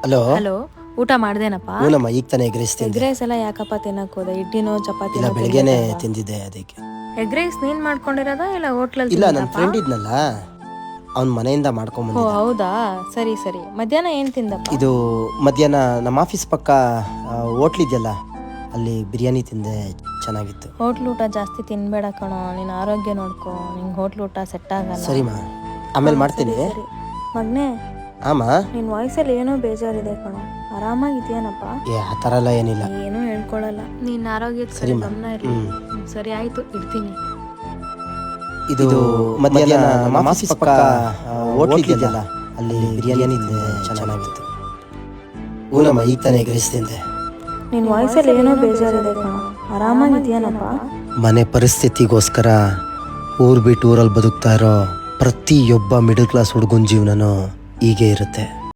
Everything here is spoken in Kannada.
ಹಲೋ. ಹಲೋ, ಊಟ ಮಾಡ್ದೇನಪ್ಪ? ಹೂನಮ್ಮ, ಈಗ ತಾನೇ ಎಗ್ ರೈಸ್ ಎಗ್ ತಿಂದೆ. ರೈಸ್ ಎಲ್ಲ ಯಾಕಪ್ಪ ತಿನ್ನಕ್ ಹೋದೆ? ಇಡ್ಲಿನೋ ಇಲ್ಲ, ಚಪಾತಿನೋ ಬೆಳಗ್ಗೆನೆ ತಿಂದಿದ್ದೆ ಅದಕ್ಕೆ. ಎಗ್ ರೈಸ್ ನೀನ್ ಮಾಡ್ಕೊಂಡಿರೋದ ಇಲ್ಲ ಹೋಟ್ಲಲ್ಲಿ ಇಲ್ಲ, ನನ್ನ ತಿಂದಪ್ಪ? ಫ್ರೆಂಡ್ ಇದ್ನಲ್ಲ, ಅವ್ನ ಮನೆಯಿಂದ ಮಾಡ್ಕೊಂಡ್ ಓ ಬಂದಿದ್ದ. ಹೌದಾ, ಸರಿ ಸರಿ. ಮಧ್ಯಾಹ್ನ ಏನ್ ತಿಂದಪ್ಪ? ಇದು ಮಧ್ಯಾಹ್ನ ನಮ್ಮ ಆಫೀಸ್ ಪಕ್ಕ ಹೋಟ್ಲ್ ಇದೆಯಲ್ಲ, ಅಲ್ಲಿ ಬಿರಿಯಾನಿ ತಿಂದೆ, ಚೆನ್ನಾಗಿತ್ತು. ಹೋಟ್ಲ್ ಊಟ ಜಾಸ್ತಿ ತಿನ್ಬೇಡ ಕಣೋ, ನಿನ್ನ ಆರೋಗ್ಯ ನೋಡ್ಕೋ. ನಿಂಗೆ ಹೋಟ್ಲ್ ಊಟ ಸೆಟ್ ಆಗಲ್ಲ. ಸರಿಮಾ, ಆಮೇಲೆ ಮಾಡ್ತೀನಿ. ಸರಿ. ಮಗ್ನೆ, ಆಮ, ನಿನ್ ವಾಯ್ಸಲ್ಲಿ ಏನೋ ಬೇಜಾರಿದೆ ಕಣೋ. ಆರಾಮಾಗಿದ್ಯಾನಪ್ಪ? ಆ ಥರ ಎಲ್ಲ ಏನಿಲ್ಲ. ಏನೂ ಹೇಳ್ಕೊಳಲ್ಲ. ನಿನ್ನ ಆರೋಗ್ಯದ ಕಡೆ ಸರಿಮಾ. ಗಮನ ಇರಲಿ. ಸರಿ ಆಯ್ತು, ಇಡ್ತೀನಿ. ಇದು ಮಧ್ಯಾಹ್ನ ನಮ್ಮ ಆಫೀಸ್ ಪಕ್ಕ ಹೋಟ್ಲ್ ಇದೆಯಲ್ಲ, ಅಲ್ಲಿ ಬಿರಿಯಾನಿ ತಿಂದೆ, ಚೆನ್ನಾಗಿತ್ತು. ಹೂನಮ್ಮ, ಈಗ ತಾನೇ ಎಗ್ ರೈಸ್ ತಿಂದೆ. ನಿನ್ ವಾಯ್ಸಲ್ಲಿ ಏನೋ ಬೇಜಾರಿದೆ ಕಣೋ. ಆರಾಮಾಗಿದ್ಯಾನಪ್ಪ? ಮನೆ ಪರಿಸ್ಥಿತಿಗೋಸ್ಕರ ಊರು ಬಿಟ್ಟು ಊರಲ್ಲಿ ಬದುಕ್ತಾ ಇರೋ ಪ್ರತಿಯೊಬ್ಬ ಮಿಡಲ್ ಕ್ಲಾಸ್ ಹುಡುಗನ ಜೀವನನೂ ಹೀಗೆ ಇರುತ್ತೆ.